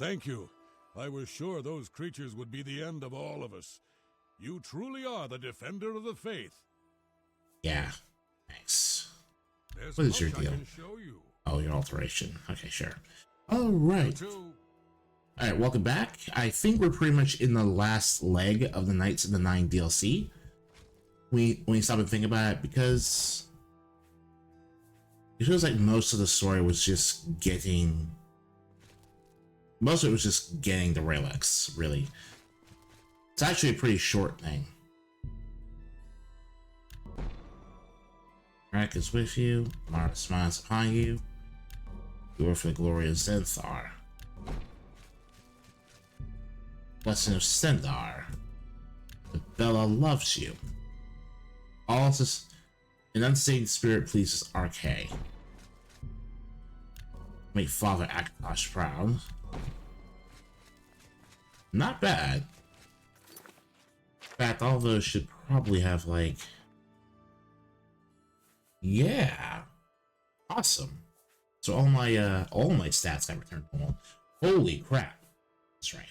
Thank you. I was sure those creatures would be the end of all of us. You truly are the defender of the faith. Yeah, thanks. There's What is your much I deal? can show you. Oh, your alteration. Okay, sure. Alright. Alright, welcome back. I think we're pretty much in the last leg of the Knights of the Nine DLC. When you stop and think about it, because it feels like most of the story was just getting... Most of it was just getting the relics, really. It's actually a pretty short thing. Rack is with you. Mara smiles upon you. You are for the glory of Zenthar. Blessing of Stendar. The Bella loves you. All this, an unstained spirit pleases RK. Make Father Akatosh proud. Not bad. In fact, all those should probably have like... Yeah. Awesome. So all my stats got returned home. Holy crap. That's right.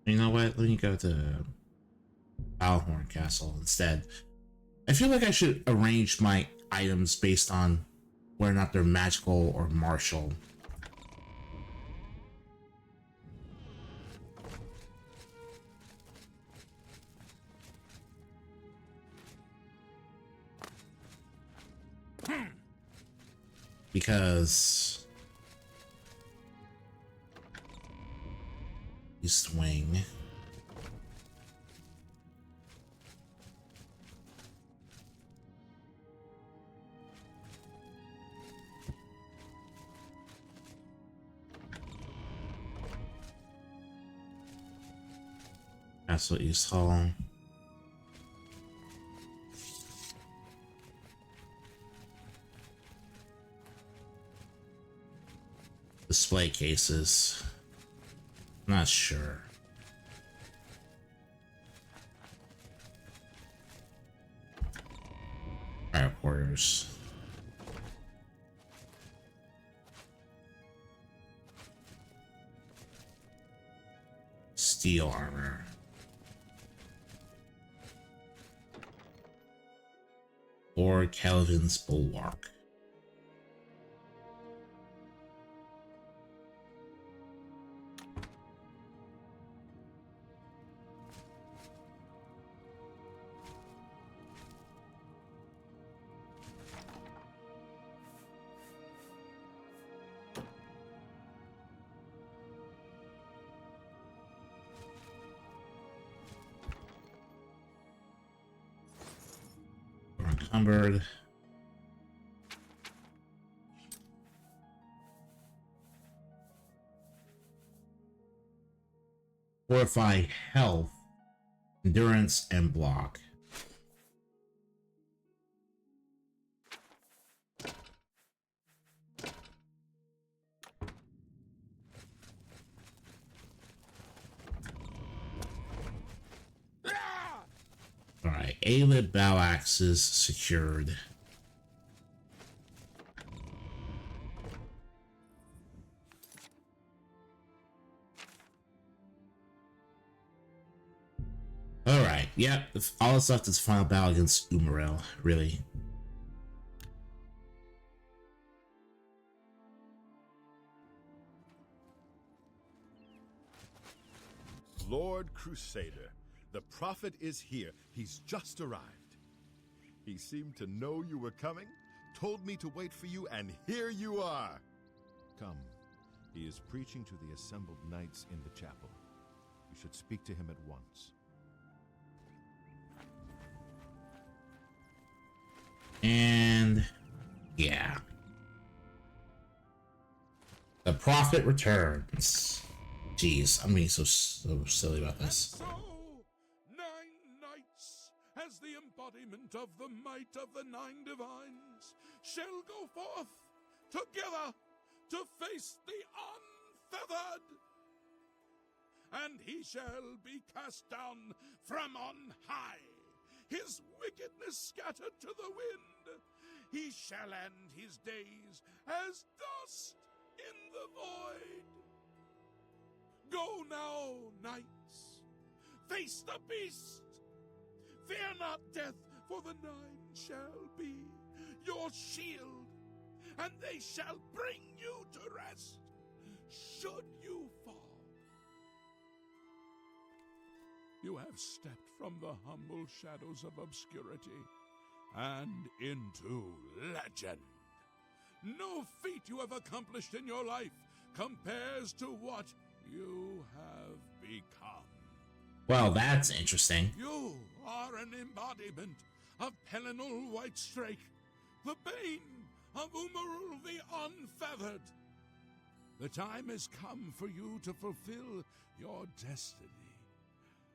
You know what? Let me go to Balhorn Castle instead. I feel like I should arrange my items based on whether or not they're magical or martial. Because you swing. Castle East Hall. Display cases. Not sure. Fire quarters. Steel armor. Or Calvin's Bulwark. Encumbered. Fortify health, endurance, and block. Alright, Aelid bow axes secured. Alright, yep, all that's left is final battle against Umaril, really. Lord Crusader, the prophet is here. He's just arrived. He seemed to know you were coming, told me to wait for you, and here you are. Come, he is preaching to the assembled knights in the chapel. You should speak to him at once. And yeah, the prophet returns. Jeez, I'm being so silly about this. And so, 9 knights, as the embodiment embodiment of the might of the nine divines, shall go forth together to face the unfeathered. And he shall be cast down from on high, his wickedness scattered to the wind. He shall end his days as dust in the void. Go now, knights, face the beast. Fear not death, for the nine shall be your shield, and they shall bring you to rest, should you fall. You have stepped from the humble shadows of obscurity and into legend. No feat you have accomplished in your life compares to what you have become. Well, that's interesting. You are an embodiment of Pelinal Whitestrake, the bane of Umaril the Unfeathered. The time has come for you to fulfill your destiny.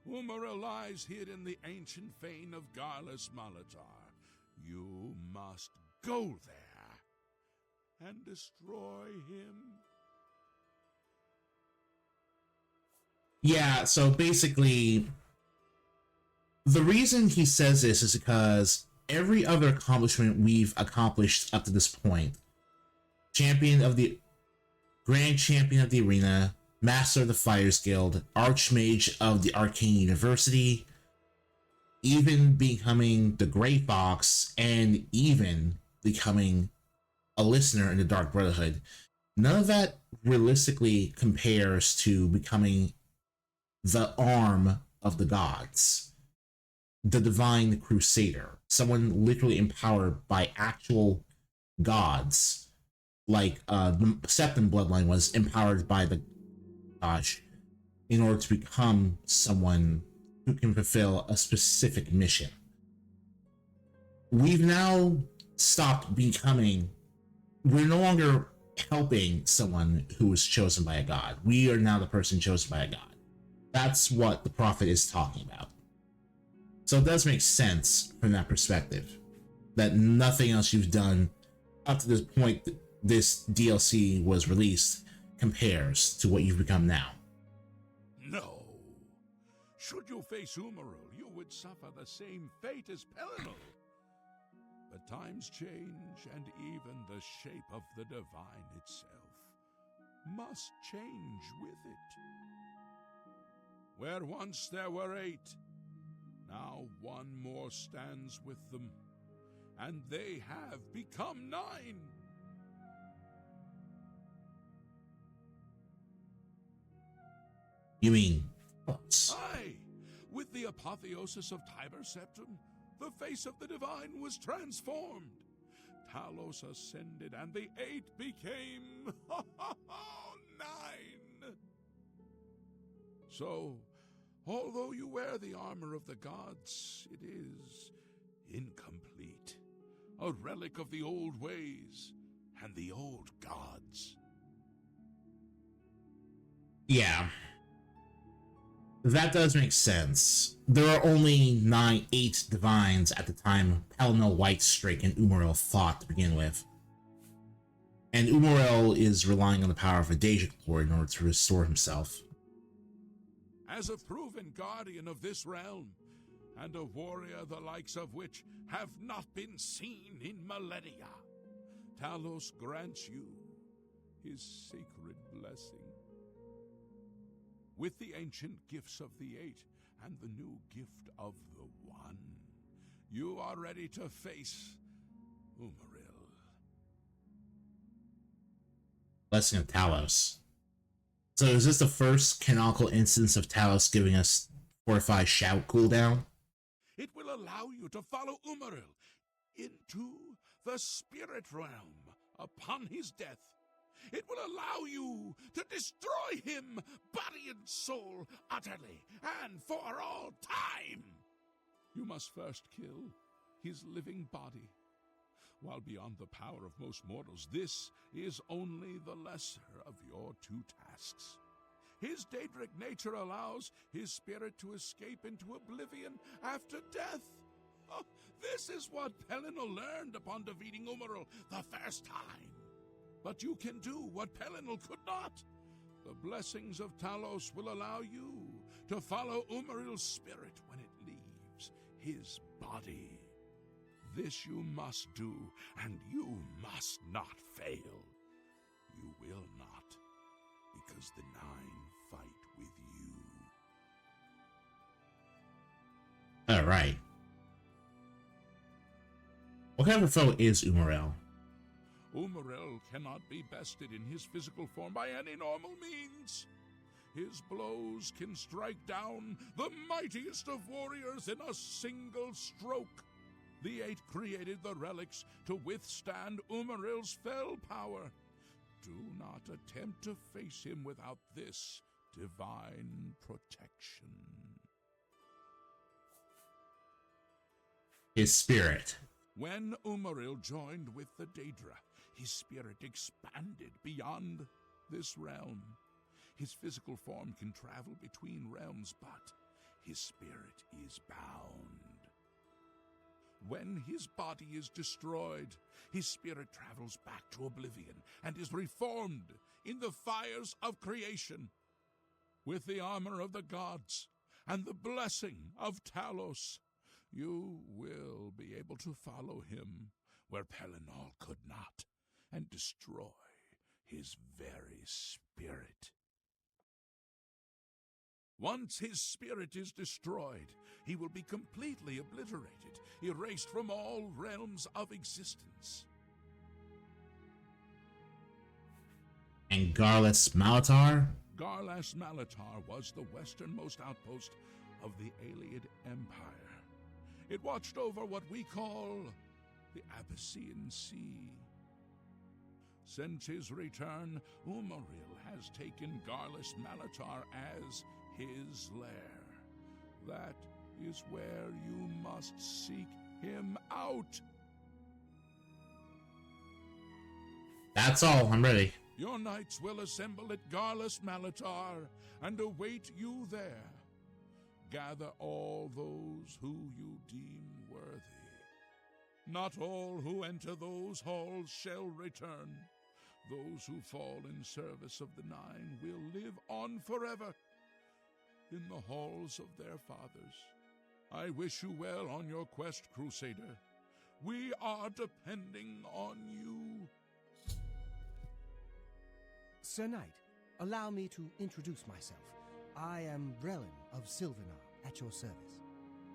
Umaril lies hid in the ancient fane of Garlus Malatar. You must go there and destroy him. Yeah, so basically, the reason he says this is because every other accomplishment we've accomplished up to this point, Grand Champion of the Arena, Master of the Fires Guild, Archmage of the Arcane University, even becoming the Great Fox, and even becoming a listener in the Dark Brotherhood, none of that realistically compares to becoming the arm of the gods, the Divine Crusader, someone literally empowered by actual gods, like the Septim bloodline was empowered by the gosh in order to become someone who can fulfill a specific mission. We've now stopped becoming, we're no longer helping someone who was chosen by a god. We are now the person chosen by a god. That's what the prophet is talking about. So it does make sense from that perspective that nothing else you've done up to this point that this DLC was released compares to what you've become now. No. Should you face Umaril, you would suffer the same fate as Pelinal. But times change, and even the shape of the divine itself must change with it. Where once there were 8, now one more stands with them, and they have become 9. You mean close? Aye, with the apotheosis of Tiber Septim, the face of the divine was transformed. Talos ascended, and the 8 became 9. So, although you wear the armor of the gods, it is incomplete, a relic of the old ways and the old gods. Yeah. That does make sense. There are only 8 divines at the time Pelinal Whitestrake and Umaril fought to begin with. And Umaril is relying on the power of a Deja Lord in order to restore himself. As a proven guardian of this realm, and a warrior the likes of which have not been seen in millennia, Talos grants you his sacred blessing. With the ancient gifts of the 8 and the new gift of the 1, you are ready to face Umaril. Blessing of Talos. So is this the first canonical instance of Talos giving us Fortified Shout cooldown? It will allow you to follow Umaril into the spirit realm upon his death. It will allow you to destroy him, body and soul, utterly and for all time. You must first kill his living body. While beyond the power of most mortals, this is only the lesser of your 2 tasks. His Daedric nature allows his spirit to escape into oblivion after death. Oh, This is what Pelennor learned upon defeating Umaril the first time. But you can do what Pelennor could not. The blessings of Talos will allow you to follow Umaril's spirit when it leaves his body. This you must do, and you must not fail. You will not, because the Nine fight with you. All right. What kind of foe is Umaril? Umaril cannot be bested in his physical form by any normal means. His blows can strike down the mightiest of warriors in a single stroke. The Eight created the relics to withstand Umaril's fell power. Do not attempt to face him without this divine protection. His spirit. When Umaril joined with the Daedra, his spirit expanded beyond this realm. His physical form can travel between realms, but his spirit is bound. When his body is destroyed, his spirit travels back to Oblivion and is reformed in the fires of creation. With the armor of the gods and the blessing of Talos, you will be able to follow him where Pelennor could not, and destroy his very spirit. Once his spirit is destroyed, he will be completely obliterated, erased from all realms of existence. And Garlas Malatar? Garlas Malatar was the westernmost outpost of the Ayleid Empire. It watched over what we call the Abyssinian Sea. Since his return, Umaril has taken Garlas Malatar as his lair. That is where you must seek him out. That's all. I'm ready. Your knights will assemble at Garlas Malatar and await you there. Gather all those who you deem worthy. Not all who enter those halls shall return. Those who fall in service of the Nine will live on forever in the halls of their fathers. I wish you well on your quest, Crusader. We are depending on you. Sir Knight, allow me to introduce myself. I am Brelin of Silvenar, at your service.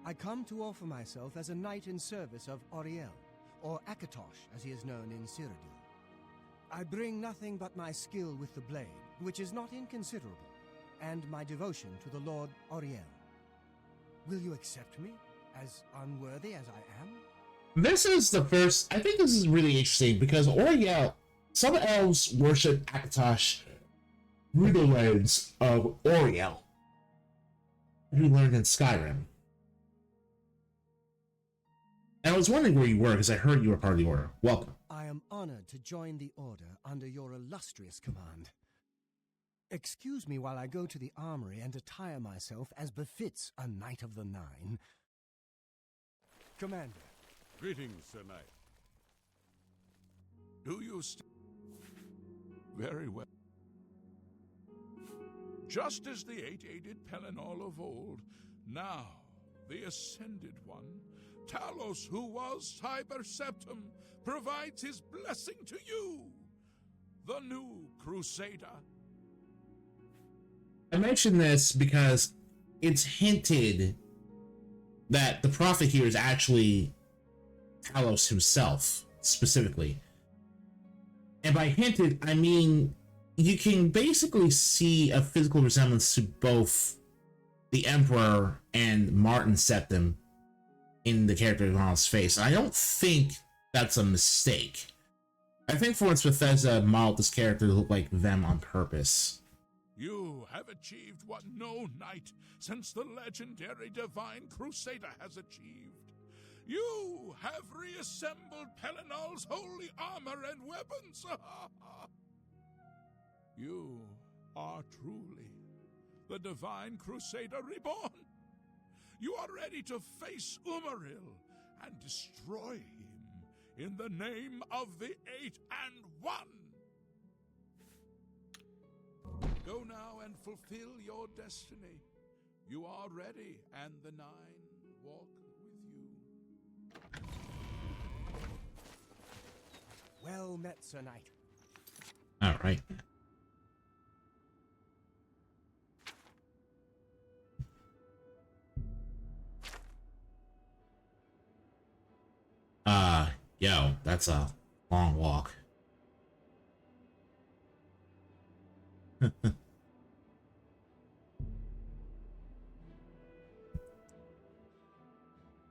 I come to offer myself as a knight in service of Auriel, or Akatosh as he is known in Cyrodiil. I bring nothing but my skill with the blade, which is not inconsiderable, and my devotion to the Lord Auriel. Will you accept me, as unworthy as I am? This is the first... I think this is really interesting, because Auriel... Some elves worship Akatosh through the lens of Auriel, who learned in Skyrim. And I was wondering where you were, because I heard you were part of the Order. Welcome. I am honored to join the Order under your illustrious command. Excuse me while I go to the armory and attire myself as befits a Knight of the Nine. Commander. Greetings, Sir Knight. Do you Very well. Just as the Eight aided Pelennor of old, now the Ascended One, Talos, who was Cyber Septum, provides his blessing to you, the new Crusader. I mention this because it's hinted that the prophet here is actually Talos himself, specifically. And by hinted, I mean you can basically see a physical resemblance to both the Emperor and Martin Septim in the character of Ronald's face. And I don't think that's a mistake. I think for once Bethesda modeled this character to look like them on purpose. You have achieved what no knight since the legendary Divine Crusader has achieved. You have reassembled Pellennor's holy armor and weapons. You are truly the Divine Crusader reborn. You are ready to face Umaril and destroy him in the name of the Eight and One. Go now and fulfill your destiny. You are ready, and the Nine walk with you. Well met, Sir Knight. All right. Yo, that's a long walk.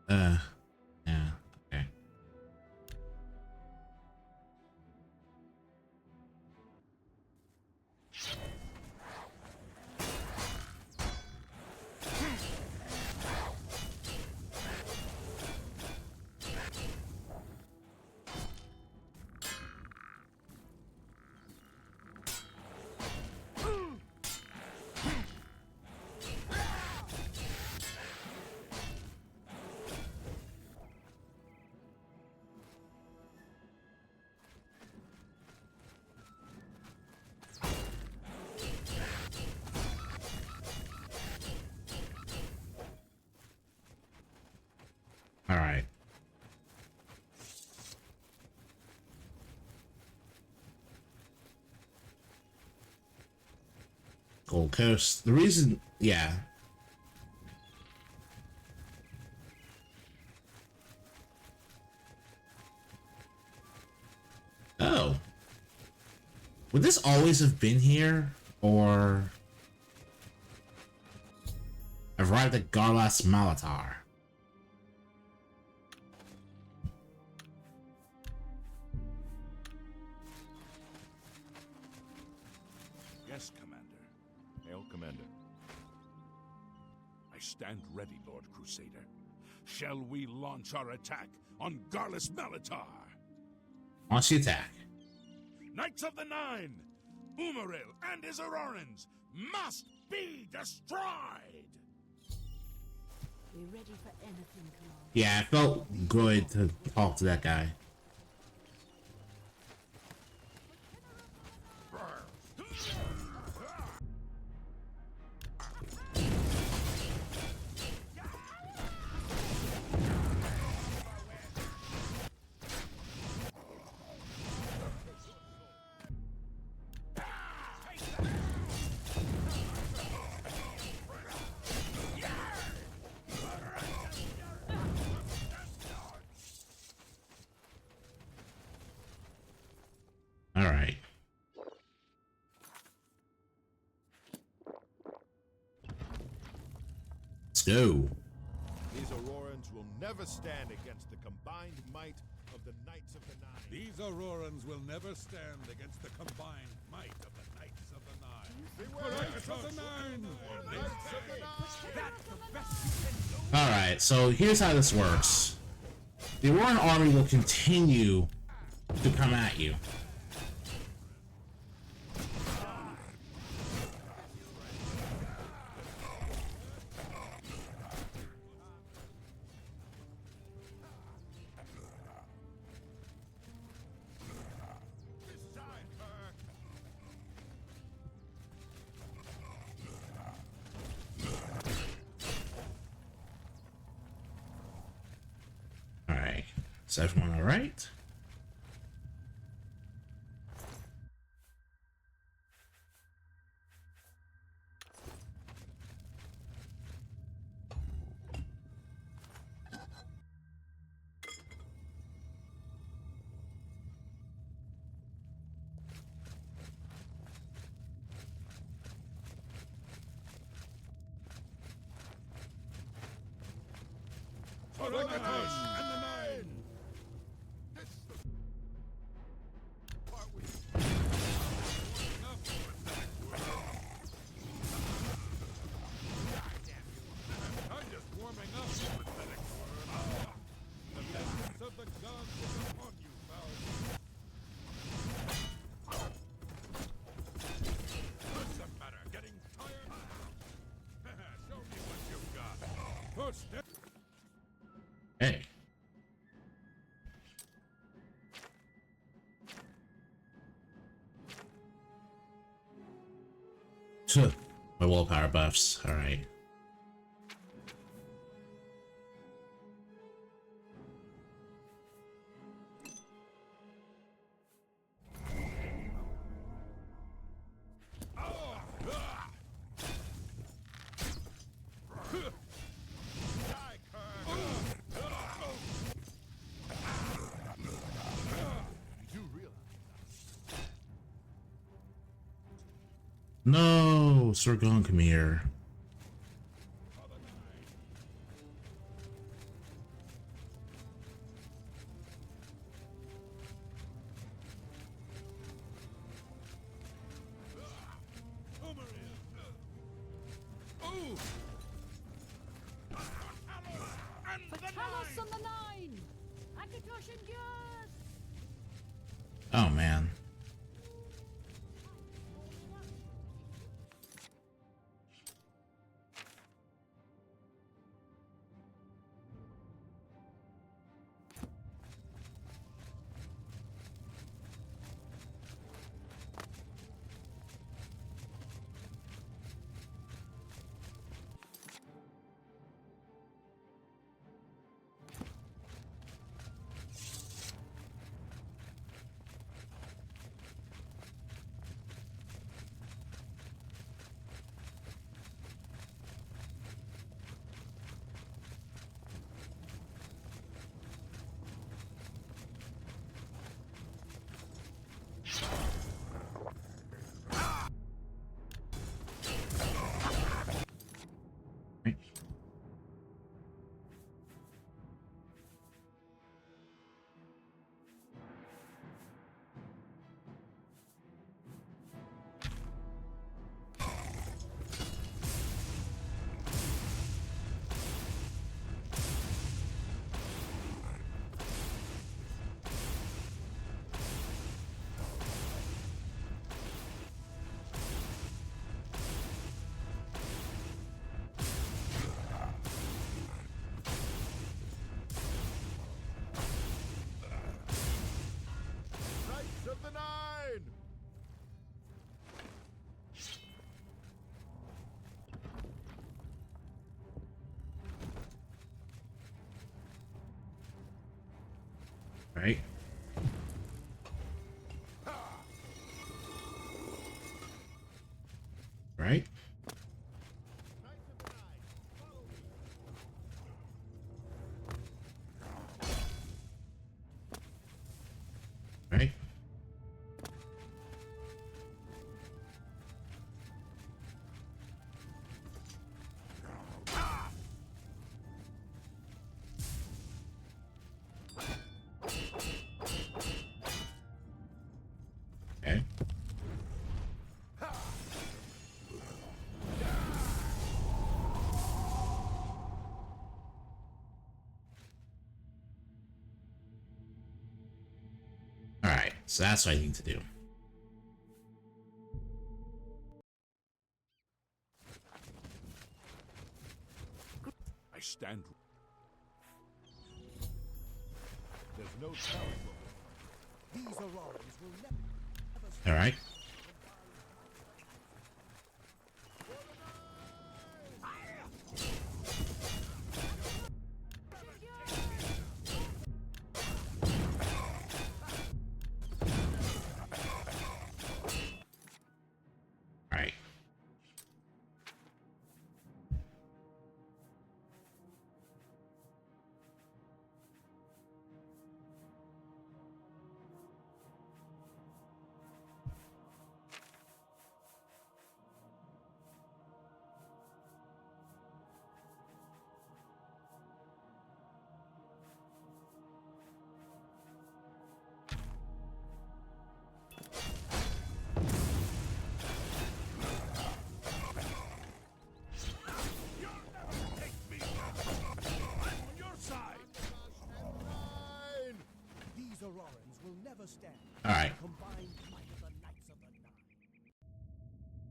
Yeah, okay. All right. Gold Coast. The reason, yeah. Oh. Would this always have been here? Or... arrived at Garlas Malatar? Yes, Commander. Hail, Commander. I stand ready, Lord Crusader. Shall we launch our attack on Garlas Malatar? Launch the attack. Knights of the Nine, Umaril and his Aurorans must be destroyed! We're ready for anything, Commander. Yeah, it felt good to talk to that guy. All right. Let's go. These Aurorans will never stand against the combined might of the Knights of the Nine. These Aurorans will never stand against the combined might of the Knights of the Nine. Knights of the Nine! Knights of the Nine! All right. So here's how this works. The Auroran army will continue to come at you. All right. Is everyone all right? For the Knights and the Nine! I'm just warming up, you pathetic worm. The vengeance of the gods is upon you, foul. What's the matter? Getting tired? Show me what you've got. First step. Hey. My willpower buffs. All right. No, Sargon, come here. Talos on the nine! Akatosh endures! Oh man. Knights of the Nine! Right. Right. Right. Okay. All right, so that's what I need to do. I stand. There's no telling. These Aurorans will never All right. All right. These Aurorans will never stand. All right. Combined might of the Knights of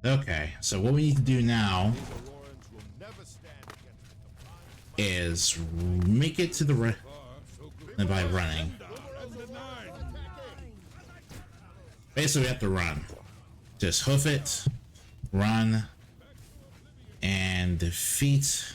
the Nine. Okay, so what we need to do now These Aurorans will never stand against the combined is make it to the and by running. Basically, we have to run. Just hoof it run and defeat.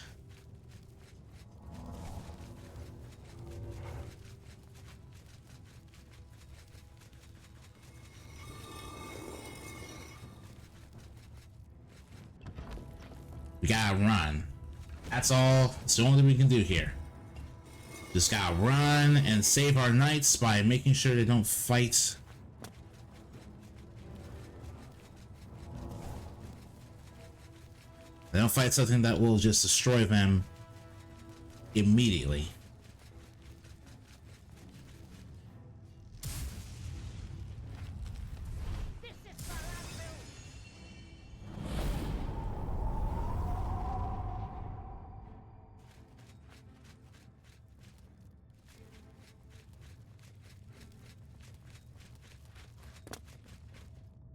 We gotta run. That's all. It's the only thing we can do here. Just gotta run and save our knights by making sure they don't fight. They don't fight something that will just destroy them immediately.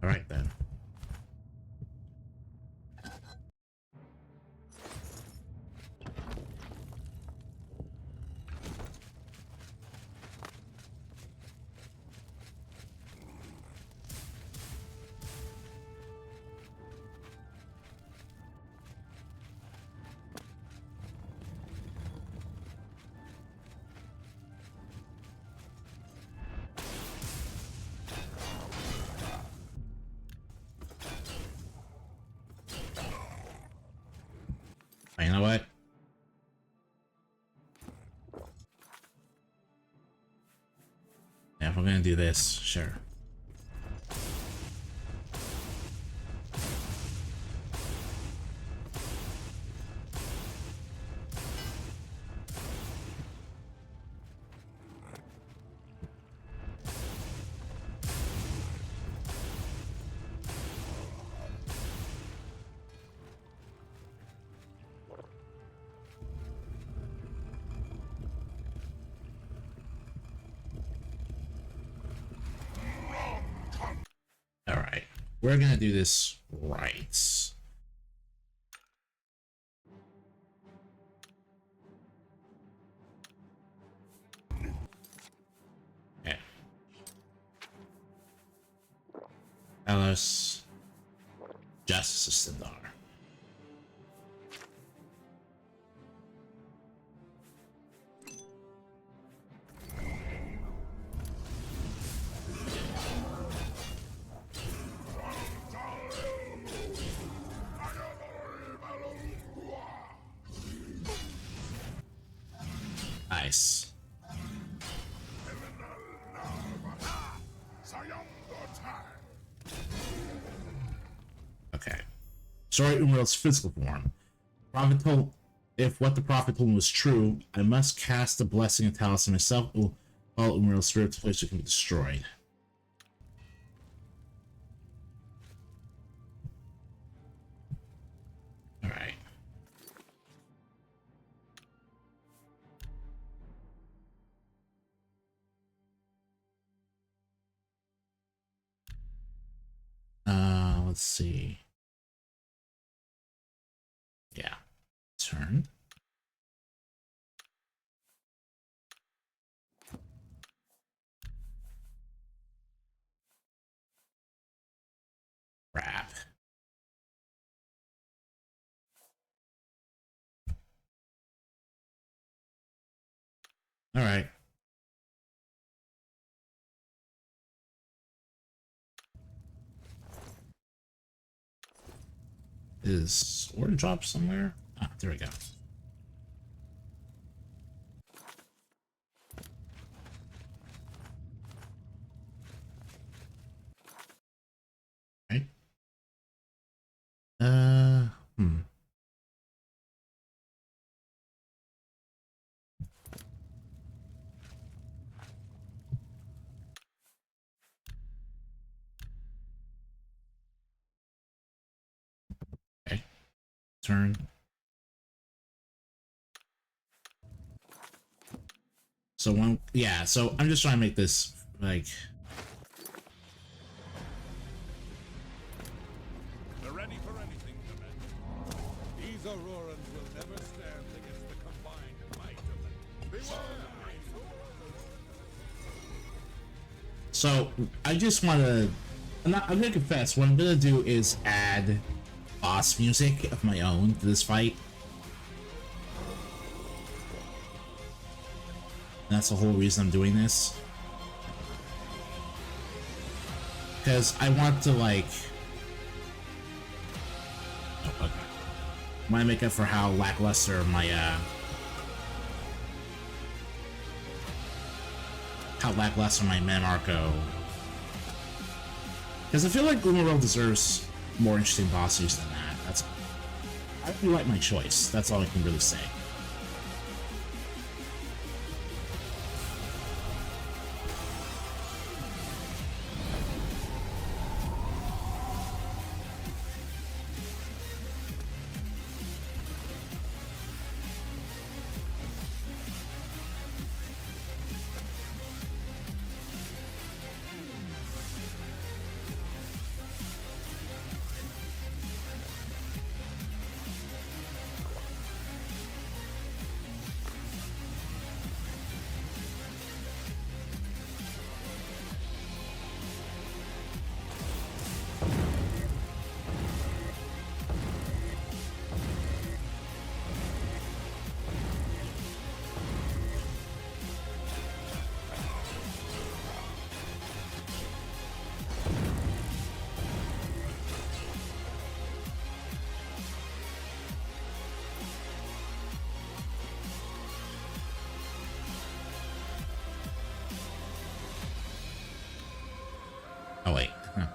All right then. You know what? Yeah, if we're gonna do this, sure. Alright, we're gonna do this right. Okay. Alice. Justice of Sindar. Nice. Okay. Sorry, Umaril's physical form. Prophet told, if what the prophet told me was true, I must cast the blessing and talisman myself. All Umaril's spirit to place can be destroyed. All right. Let's see. Yeah. Turn. Wrap. All right. Is sword drop somewhere? Ah, there we go. Right. Okay. Turn. So one, yeah, so I'm just trying to make this like They're ready for anything, Commander. These Aurorans will never stand against the combined might of them. so I just want to I'm gonna confess what I'm gonna do is add boss music of my own to this fight. And that's the whole reason I'm doing this. Because I want to, like... Oh, okay. I want to make up for how lackluster my, how lackluster my Manarco. Because I feel like Umaril deserves more interesting bosses than that. That's... I really like my choice. That's all I can really say. Oh wait. Huh.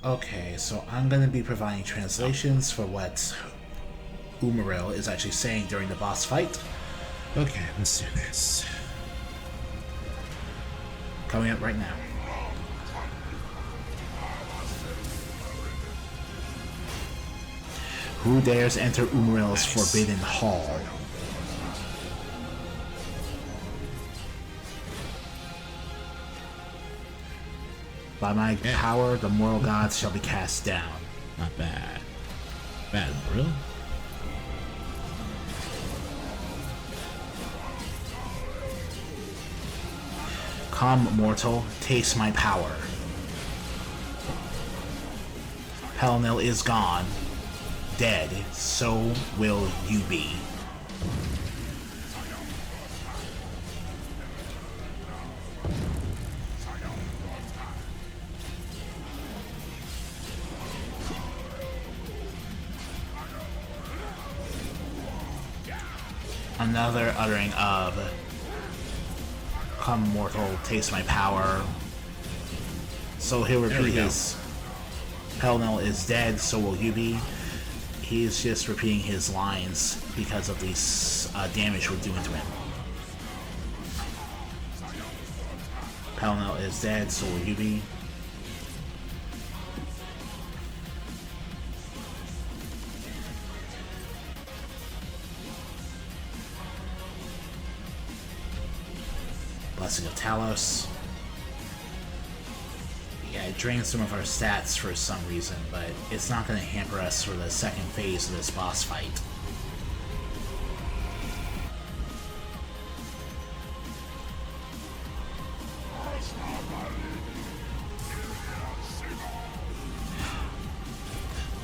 Okay, so I'm going to be providing translations for what Umaril is actually saying during the boss fight. Okay, let's do this. Coming up right now. Who dares enter Umaril's forbidden hall? By my power, the mortal gods shall be cast down. Not bad. Bad, bro. Come, mortal, taste my power. Pelennil is gone. Dead, so will you be. Another uttering of "Come mortal, taste my power." So he'll repeat his "Pelennil is dead, so will you be." He's just repeating his lines because of the damage we're doing to him. Pelennil is dead, so will you be. Blessing of Talos. Yeah, it drains some of our stats for some reason, but it's not going to hamper us for the second phase of this boss fight.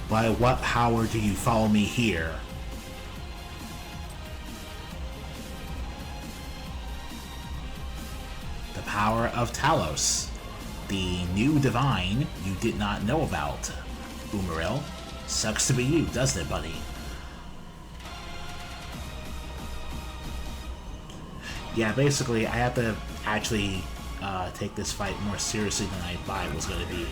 By what power do you follow me here? The power of Talos. The new divine you did not know about, Umaril. Sucks to be you, doesn't it, buddy? Yeah, basically, I have to actually take this fight more seriously than I thought it was going to be.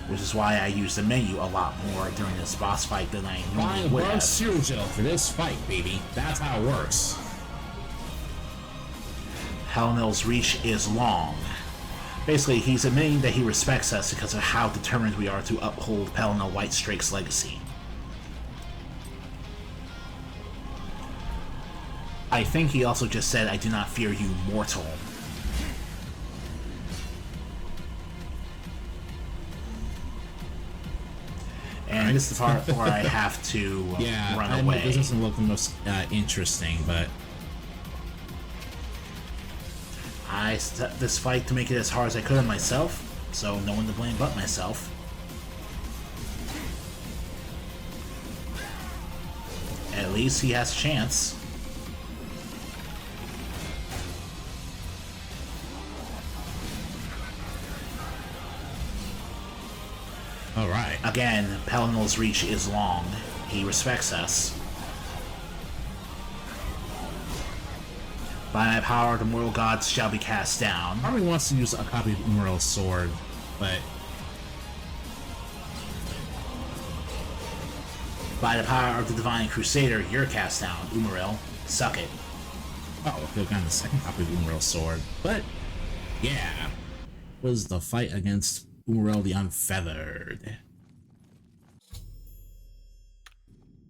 Which is why I use the menu a lot more during this boss fight than I normally would have. Cereal gel for this fight, baby. That's how it works. Pelennil's reach is long. Basically, he's admitting that he respects us because of how determined we are to uphold Pelennil Whitestrake's legacy. I think he also just said, "I do not fear you, mortal." And this is the part where I have to run away. This doesn't look the most interesting, but... organized this fight to make it as hard as I could on myself, so no one to blame but myself. At least he has a chance. Alright. Again, Pellinel's reach is long. He respects us. By my power, the mortal gods shall be cast down. Army wants to use a copy of Umaril's sword, but... By the power of the Divine Crusader, you're cast down, Umaril. Suck it. Oh, I could have gotten the second copy of Umaril's sword, but... Yeah. Was the fight against Umaril the Unfeathered.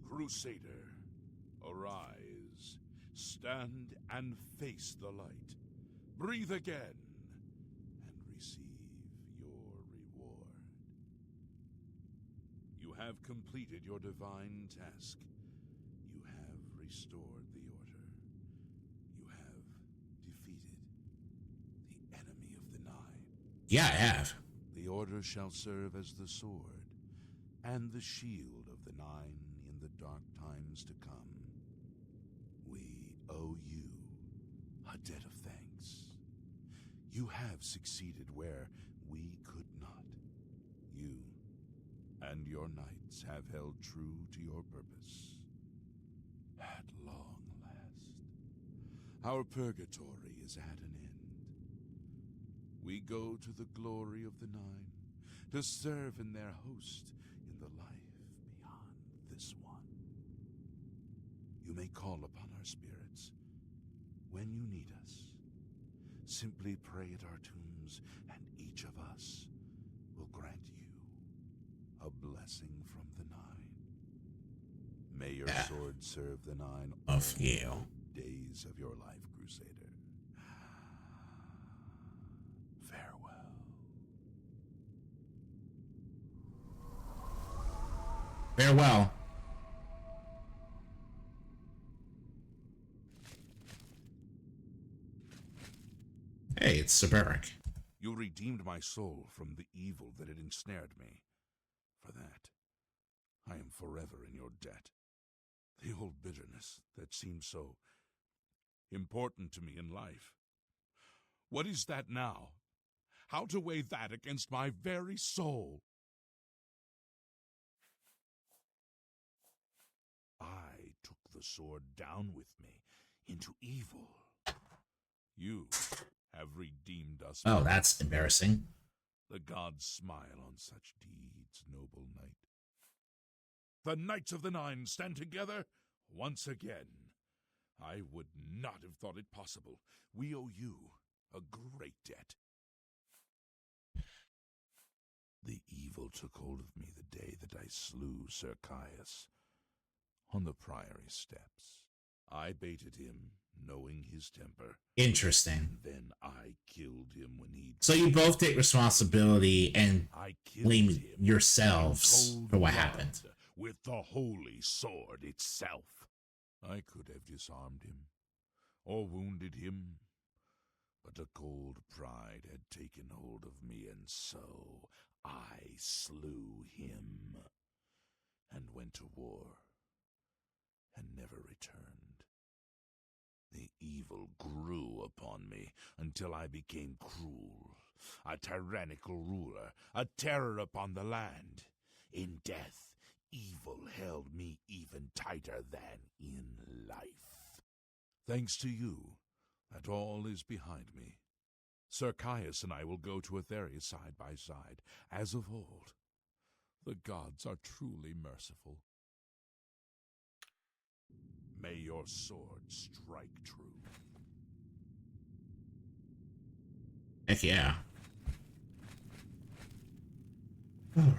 Crusader, arise. Stand and face the light. Breathe again and receive your reward. You have completed your divine task. You have restored the order. You have defeated the enemy of the Nine. Yeah, I have. The order shall serve as the sword and the shield of the Nine in the dark times to come. We owe you a debt of thanks. You have succeeded where we could not. You and your knights have held true to your purpose. At long last, our purgatory is at an end. We go to the glory of the Nine to serve in their host in the life beyond this one. You may call upon our spirits when you need us. Simply pray at our tombs, and each of us will grant you a blessing from the Nine. May your sword serve the Nine Of you. days of your life, Crusader. Farewell. Farewell. Hey, it's Sir Beric. You redeemed my soul from the evil that had ensnared me. For that, I am forever in your debt. The old bitterness that seemed so important to me in life. What is that now? How to weigh that against my very soul? I took the sword down with me into evil. You have redeemed us. Oh, that's embarrassing. The gods smile on such deeds, noble knight. The Knights of the Nine stand together once again. I would not have thought it possible. We owe you a great debt. The evil took hold of me the day that I slew Sir Caius on the priory steps. I baited him, knowing his temper. Interesting. Then I killed him when he... So you both take responsibility and I killed blame him yourselves in cold for what blood happened. With the holy sword itself. I could have disarmed him, or wounded him, but a cold pride had taken hold of me, and so I slew him, and went to war, and never returned. The evil grew upon me until I became cruel, a tyrannical ruler, a terror upon the land. In death, evil held me even tighter than in life. Thanks to you, that all is behind me. Sir Caius and I will go to Etheria side by side, as of old. The gods are truly merciful. May your sword strike true. Heck yeah. All right.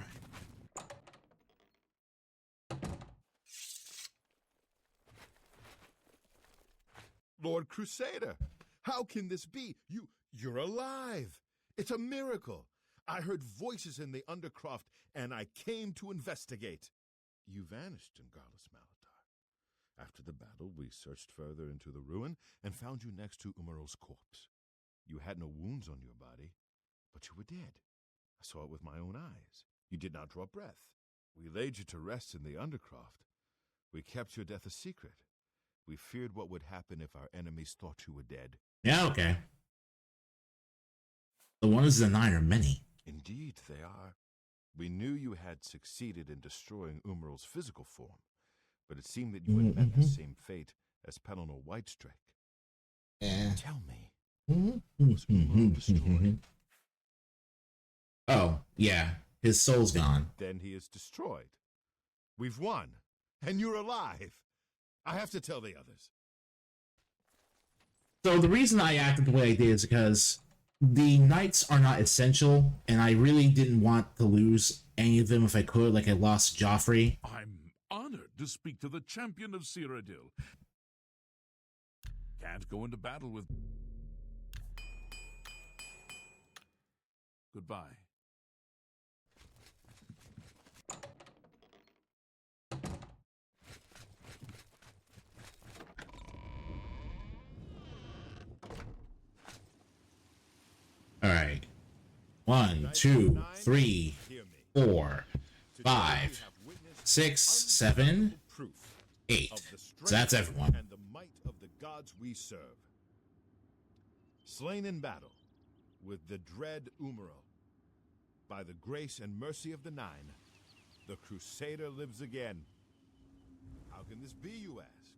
Lord Crusader, how can this be? You're alive. It's a miracle. I heard voices in the Undercroft, and I came to investigate. You vanished in Garlus Malatar. After the battle, we searched further into the ruin and found you next to Umaril's corpse. You had no wounds on your body, but you were dead. I saw it with my own eyes. You did not draw breath. We laid you to rest in the Undercroft. We kept your death a secret. We feared what would happen if our enemies thought you were dead. Yeah, okay. The ones in the Nine are many. Indeed, they are. We knew you had succeeded in destroying Umaril's physical form, but it seemed that you had met the same fate as Pelennor Whitestrake. Tell me, was Umaril destroyed? Oh, yeah. His soul's gone. Then he is destroyed. We've won, and you're alive. I have to tell the others. So the reason I acted the way I did is because the knights are not essential, and I really didn't want to lose any of them if I could, like I lost Joffrey. I'm honored to speak to the champion of Cyrodiil. Can't go into battle with... Goodbye. All right. 1, 2, 3, 4, 5, 6, 7, 8. So that's everyone. And the might of the gods we serve. Slain in battle with the dread Umaril. By the grace and mercy of the Nine, the Crusader lives again. How can this be, you ask?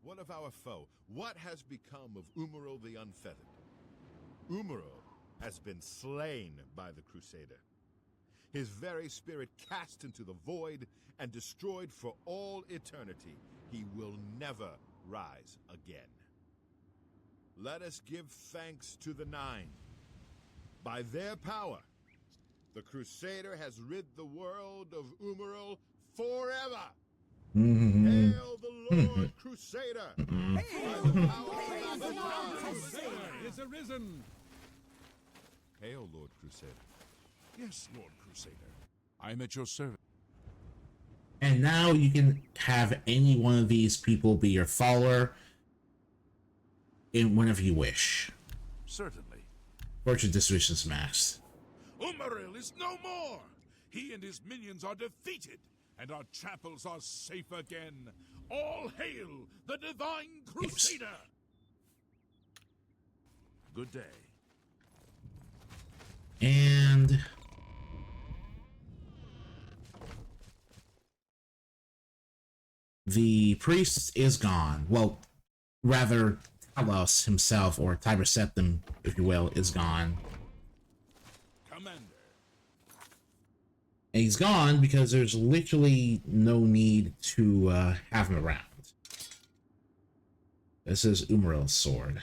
What of our foe? What has become of Umaril the Unfeathered? Umaril has been slain by the Crusader. His very spirit cast into the void and destroyed for all eternity. He will never rise again. Let us give thanks to the Nine. By their power, the Crusader has rid the world of Umaril forever. Hail the Lord Crusader! By the power of the Crusader is arisen! Hail, Lord Crusader. Yes, Lord Crusader. I'm at your service. And now you can have any one of these people be your follower in whenever you wish. Certainly. Fortune distribution is maxed. Umaril is no more! He and his minions are defeated, and our chapels are safe again. All hail the Divine Crusader! Good day. And the priest is gone. Well, rather, Talos himself, or Tiber Septim, if you will, is gone. Commander. And he's gone because there's literally no need to have him around. This is Umaril's sword.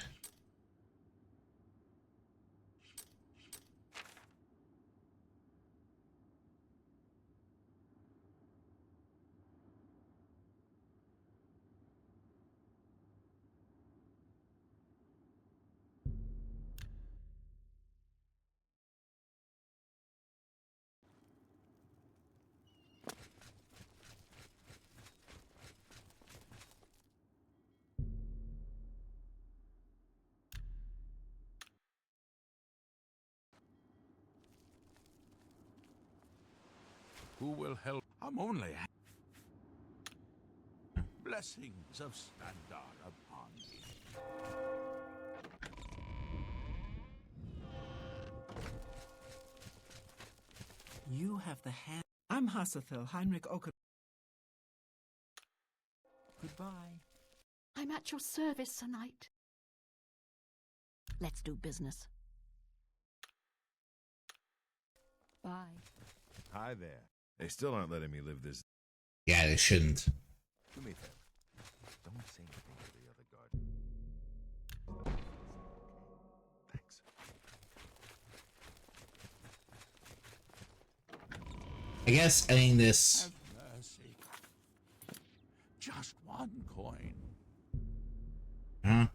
Who will help? I'm only... Blessings of Standard upon thee. You have the hand. I'm Hassathil, Heinrich Oker. Goodbye. I'm at your service, Sir Knight. Let's do business. Bye. Hi there. They still aren't letting me live this. Yeah, they shouldn't. Do me a favor. Don't say anything to the other guard. Thanks. I guess ending this. Have mercy. Just one coin. Huh?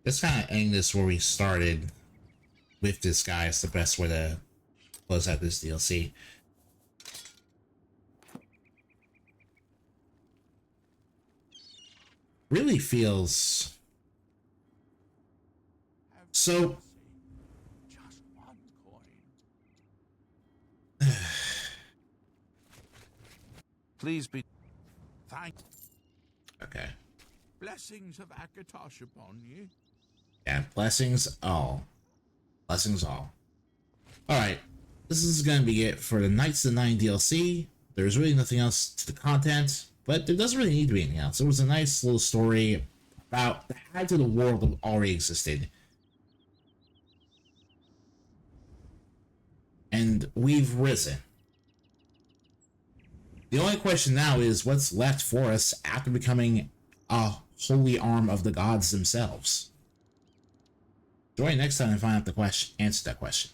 Let's kind of end this where we started with this guy. It's the best way to close out this DLC. really feels so. Just one coin. Please be. Thank. Okay. Blessings of Akatosh upon you. Yeah, blessings all. Blessings all. Alright. This is gonna be it for the Knights of the Nine DLC. There's really nothing else to the content, but there doesn't really need to be anything else. It was a nice little story about the height of the world that already existed. And we've risen. The only question now is what's left for us after becoming a holy arm of the gods themselves. Join next time and find out the question, answer that question.